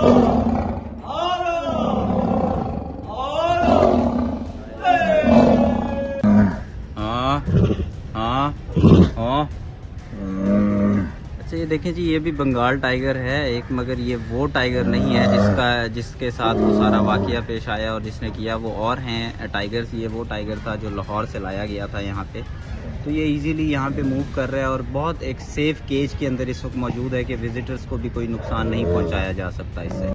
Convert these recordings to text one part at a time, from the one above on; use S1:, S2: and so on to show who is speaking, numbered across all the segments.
S1: اچھا یہ دیکھیں جی، یہ بھی بنگال ٹائیگر ہے ایک، مگر یہ وہ ٹائیگر نہیں ہے جس کے ساتھ وہ سارا واقعہ پیش آیا اور جس نے کیا وہ اور ہیں ٹائیگرز۔ یہ وہ ٹائیگر تھا جو لاہور سے لایا گیا تھا یہاں پہ، تو یہ ایزیلی یہاں پہ موو کر رہا ہے اور بہت ایک سیف کیج کے اندر اس وقت موجود ہے کہ وزٹرز کو بھی کوئی نقصان نہیں پہنچایا جا سکتا اس سے۔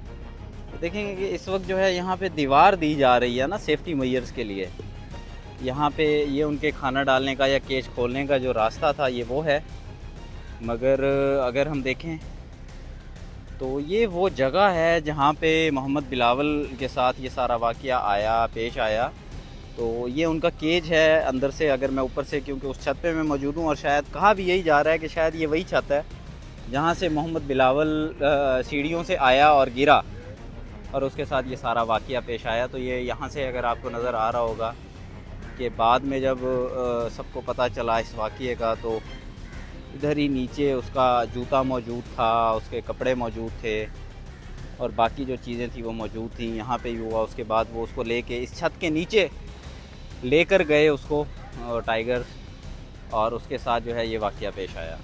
S1: دیکھیں گے کہ اس وقت جو ہے یہاں پہ دیوار دی جا رہی ہے نا سیفٹی میئرز کے لیے۔ یہاں پہ یہ ان کے کھانا ڈالنے کا یا کیج کھولنے کا جو راستہ تھا یہ وہ ہے، مگر اگر ہم دیکھیں تو یہ وہ جگہ ہے جہاں پہ محمد بلاول کے ساتھ یہ سارا واقعہ پیش آیا۔ تو یہ ان کا کیج ہے اندر سے، اگر میں اوپر سے کیونکہ اس چھت پہ میں موجود ہوں، اور شاید کہا بھی یہی جا رہا ہے کہ شاید یہ وہی چھت ہے جہاں سے محمد بلاول سیڑھیوں سے آیا اور گرا اور اس کے ساتھ یہ سارا واقعہ پیش آیا۔ تو یہ یہاں سے اگر آپ کو نظر آ رہا ہوگا کہ بعد میں جب سب کو پتہ چلا اس واقعے کا تو ادھر ہی نیچے اس کا جوتا موجود تھا، اس کے کپڑے موجود تھے اور باقی جو چیزیں تھیں وہ موجود تھیں۔ یہاں پہ ہی ہوا، اس کے بعد وہ اس کو لے کے اس چھت کے نیچے لے کر گئے اس کو ٹائیگرز، اور اس کے ساتھ جو ہے یہ واقعہ پیش آیا۔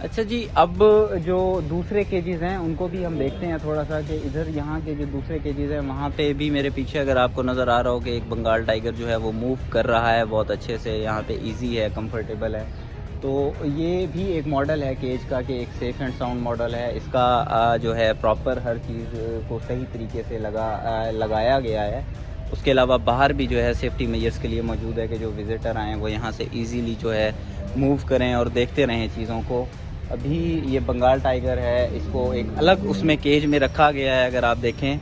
S1: اچھا جی، اب جو دوسرے کیجز ہیں ان کو بھی ہم دیکھتے ہیں تھوڑا سا کہ ادھر یہاں کے جو دوسرے کیجز ہیں وہاں پہ بھی میرے پیچھے اگر آپ کو نظر آ رہا ہو کہ ایک بنگال ٹائیگر جو ہے وہ موو کر رہا ہے بہت اچھے سے، یہاں پہ ایزی ہے، کمفرٹیبل ہے۔ تو یہ بھی ایک ماڈل ہے کیج کا کہ ایک سیف اینڈ ساؤنڈ ماڈل ہے، اس کا جو ہے پراپر ہر چیز کو صحیح طریقے سے لگایا گیا ہے۔ اس کے علاوہ باہر بھی جو ہے سیفٹی میئرز کے لیے موجود ہے کہ جو وزٹر آئیں وہ یہاں سے ایزیلی جو ہے موو کریں اور دیکھتے رہیں چیزوں کو۔ ابھی یہ بنگال ٹائیگر ہے، اس کو ایک الگ اس میں کیج میں رکھا گیا ہے، اگر آپ دیکھیں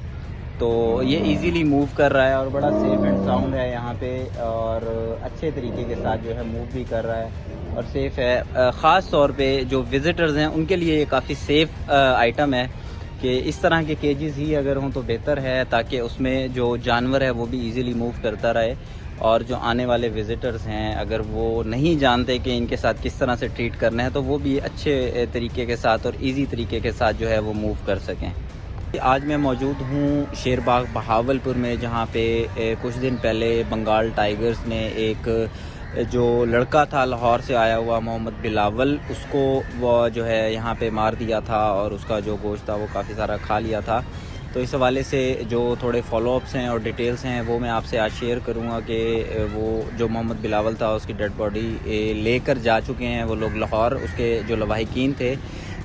S1: تو یہ ایزیلی موو کر رہا ہے اور بڑا سیف اینڈ ساؤنڈ ہے یہاں پہ، اور اچھے طریقے کے ساتھ جو ہے موو بھی کر رہا ہے اور سیف ہے۔ خاص طور پہ جو وزٹرز ہیں ان کے لیے یہ کافی سیف آئٹم ہے کہ اس طرح کے کیجز ہی اگر ہوں تو بہتر ہے، تاکہ اس میں جو جانور ہے وہ بھی ایزیلی موو کرتا رہے، اور جو آنے والے وزٹرز ہیں اگر وہ نہیں جانتے کہ ان کے ساتھ کس طرح سے ٹریٹ کرنا ہے تو وہ بھی اچھے طریقے کے ساتھ اور ایزی طریقے کے ساتھ جو ہے وہ موو کر سکیں۔ آج میں موجود ہوں شیر باغ بہاولپور میں، جہاں پہ کچھ دن پہلے بنگال ٹائیگرز نے ایک جو لڑکا تھا لاہور سے آیا ہوا محمد بلاول، اس کو وہ جو ہے یہاں پہ مار دیا تھا اور اس کا جو گوشت تھا وہ کافی سارا کھا لیا تھا۔ تو اس حوالے سے جو تھوڑے فالو اپس ہیں اور ڈیٹیلز ہیں وہ میں آپ سے آج شیئر کروں گا کہ وہ جو محمد بلاول تھا اس کی ڈیڈ باڈی لے کر جا چکے ہیں وہ لوگ لاہور، اس کے جو لواحقین تھے،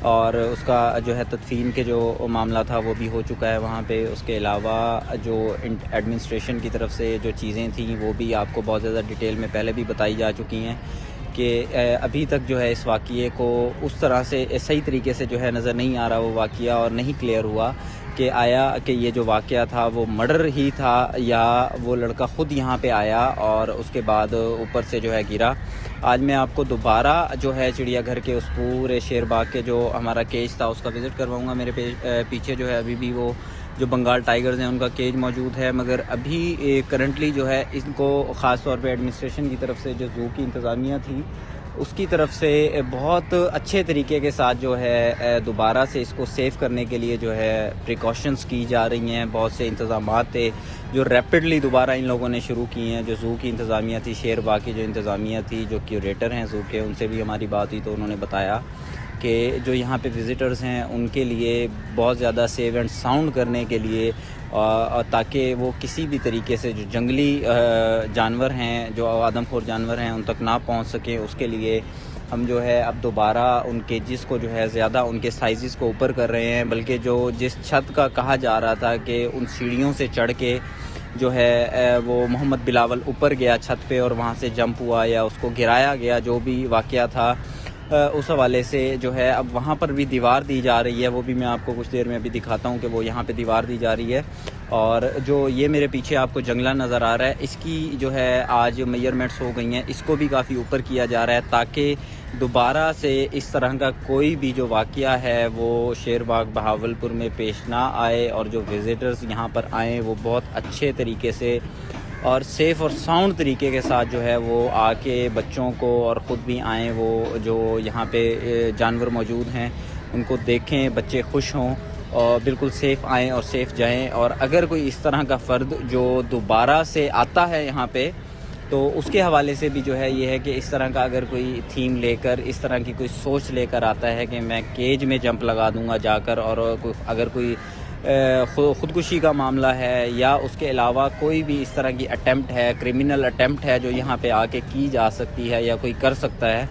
S1: اور اس کا جو ہے تدفین کے جو معاملہ تھا وہ بھی ہو چکا ہے وہاں پہ۔ اس کے علاوہ جو ایڈمنسٹریشن کی طرف سے جو چیزیں تھیں وہ بھی آپ کو بہت زیادہ ڈیٹیل میں پہلے بھی بتائی جا چکی ہیں کہ ابھی تک جو ہے اس واقعے کو اس طرح سے صحیح طریقے سے جو ہے نظر نہیں آ رہا وہ واقعہ، اور نہیں کلیئر ہوا کہ آیا کہ یہ جو واقعہ تھا وہ مرڈر ہی تھا یا وہ لڑکا خود یہاں پہ آیا اور اس کے بعد اوپر سے جو ہے گرا۔ آج میں آپ کو دوبارہ جو ہے چڑیا گھر کے اس پورے شیر باغ کے جو ہمارا کیج تھا اس کا وزٹ کرواؤں گا۔ میرے پیچھے جو ہے ابھی بھی وہ جو بنگال ٹائیگرز ہیں ان کا کیج موجود ہے، مگر ابھی کرنٹلی جو ہے ان کو خاص طور پہ ایڈمنسٹریشن کی طرف سے جو زو کی انتظامیہ تھی اس کی طرف سے بہت اچھے طریقے کے ساتھ جو ہے دوبارہ سے اس کو سیف کرنے کے لیے جو ہے پریکاشنز کی جا رہی ہیں۔ بہت سے انتظامات تھے جو ریپڈلی دوبارہ ان لوگوں نے شروع کی ہیں۔ جو زو کی انتظامیہ تھی، شیر باغ کی جو انتظامیہ تھی، جو کیوریٹر ہیں زو کے، ان سے بھی ہماری بات ہوئی تو انہوں نے بتایا کہ جو یہاں پہ وزٹرز ہیں ان کے لیے بہت زیادہ سیو اینڈ ساؤنڈ کرنے کے لیے، تاکہ وہ کسی بھی طریقے سے جو جنگلی جانور ہیں، جو آدم خور جانور ہیں، ان تک نہ پہنچ سکیں، اس کے لیے ہم جو ہے اب دوبارہ ان کیجز کو جو ہے زیادہ ان کے سائزز کو اوپر کر رہے ہیں، بلکہ جو جس چھت کا کہا جا رہا تھا کہ ان سیڑھیوں سے چڑھ کے جو ہے وہ محمد بلاول اوپر گیا چھت پہ اور وہاں سے جمپ ہوا یا اس کو گرایا گیا، جو بھی واقعہ تھا اس حوالے سے جو ہے اب وہاں پر بھی دیوار دی جا رہی ہے۔ وہ بھی میں آپ کو کچھ دیر میں ابھی دکھاتا ہوں کہ وہ یہاں پہ دیوار دی جا رہی ہے، اور جو یہ میرے پیچھے آپ کو جنگلہ نظر آ رہا ہے اس کی جو ہے آج میئرمنٹس ہو گئی ہیں، اس کو بھی کافی اوپر کیا جا رہا ہے تاکہ دوبارہ سے اس طرح کا کوئی بھی جو واقعہ ہے وہ شیر باغ بہاولپور میں پیش نہ آئے، اور جو وزٹرز یہاں پر آئیں وہ بہت اچھے طریقے سے اور سیف اور ساؤنڈ طریقے کے ساتھ جو ہے وہ آ کے بچوں کو اور خود بھی آئیں، وہ جو یہاں پہ جانور موجود ہیں ان کو دیکھیں، بچے خوش ہوں اور بالکل سیف آئیں اور سیف جائیں. اور اگر کوئی اس طرح کا فرد جو دوبارہ سے آتا ہے یہاں پہ تو اس کے حوالے سے بھی جو ہے یہ ہے کہ اس طرح کا اگر کوئی تھیم لے کر اس طرح کی کوئی سوچ لے کر آتا ہے کہ میں کیج میں جمپ لگا دوں گا جا کر، اور اگر کوئی خودکشی کا معاملہ ہے یا اس کے علاوہ کوئی بھی اس طرح کی اٹیمپٹ ہے، کرمنل اٹیمپٹ ہے جو یہاں پہ آ کے کی جا سکتی ہے یا کوئی کر سکتا ہے،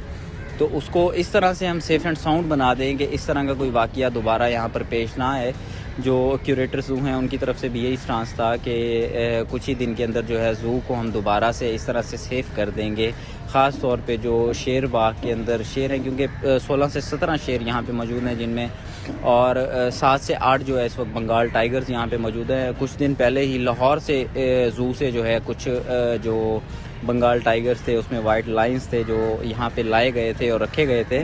S1: تو اس کو اس طرح سے ہم سیف اینڈ ساؤنڈ بنا دیں کہ اس طرح کا کوئی واقعہ دوبارہ یہاں پر پیش نہ آئے. جو کیوریٹر زو ہیں ان کی طرف سے بھی یہی سٹانس تھا کہ کچھ ہی دن کے اندر جو ہے زو کو ہم دوبارہ سے اس طرح سے سیف کر دیں گے. خاص طور پہ جو شیر باغ کے اندر شیر ہیں، کیونکہ 16 سے 17 شیر یہاں پہ موجود ہیں، جن میں اور 7 سے 8 جو ہے اس وقت بنگال ٹائیگرز یہاں پہ موجود ہیں. کچھ دن پہلے ہی لاہور سے زو سے جو ہے کچھ جو بنگال ٹائیگرز تھے، اس میں وائٹ لائنز تھے جو یہاں پہ لائے گئے تھے اور رکھے گئے تھے،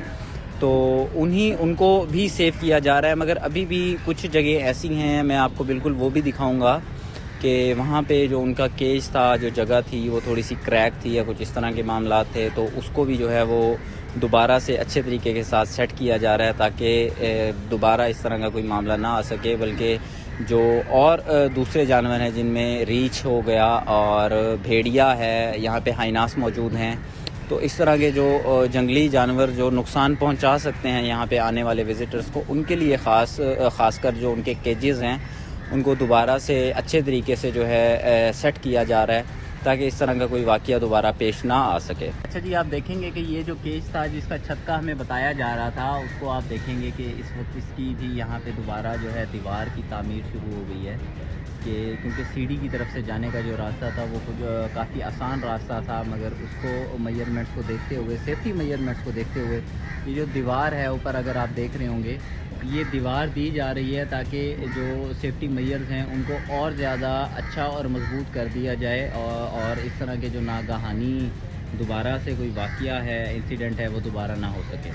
S1: تو ان کو بھی سیو کیا جا رہا ہے. مگر ابھی بھی کچھ جگہ ایسی ہیں، میں آپ کو بالکل وہ بھی دکھاؤں گا کہ وہاں پہ جو ان کا کیج تھا، جو جگہ تھی وہ تھوڑی سی کریک تھی یا کچھ اس طرح کے معاملات تھے، تو اس کو بھی جو ہے وہ دوبارہ سے اچھے طریقے کے ساتھ سیٹ کیا جا رہا ہے تاکہ دوبارہ اس طرح کا کوئی معاملہ نہ آ سکے. بلکہ جو اور دوسرے جانور ہیں جن میں ریچھ ہو گیا اور بھیڑیا ہے، یہاں پہ ہائناس موجود ہیں، تو اس طرح کے جو جنگلی جانور جو نقصان پہنچا سکتے ہیں یہاں پہ آنے والے وزٹرز کو، ان کے لیے خاص کر جو ان کے کیجز ہیں ان کو دوبارہ سے اچھے طریقے سے جو ہے سیٹ کیا جا رہا ہے تاکہ اس طرح کا کوئی واقعہ دوبارہ پیش نہ آ سکے. اچھا جی، آپ دیکھیں گے کہ یہ جو کیج تھا جس کا چھت کا ہمیں بتایا جا رہا تھا، اس کو آپ دیکھیں گے کہ اس وقت اس کی بھی یہاں پہ دوبارہ جو ہے دیوار کی تعمیر شروع ہو گئی ہے، کہ کیونکہ سیڑھی کی طرف سے جانے کا جو راستہ تھا وہ کچھ کافی آسان راستہ تھا، مگر اس کو میجرمنٹس کو دیکھتے ہوئے، سیفٹی میجرمنٹس کو دیکھتے ہوئے، یہ جو دیوار ہے اوپر اگر آپ دیکھ رہے ہوں گے، یہ دیوار دی جا رہی ہے تاکہ جو سیفٹی میئرز ہیں ان کو اور زیادہ اچھا اور مضبوط کر دیا جائے، اور اس طرح کے جو ناگہانی دوبارہ سے کوئی واقعہ ہے، انسیڈنٹ ہے، وہ دوبارہ نہ ہو سکے.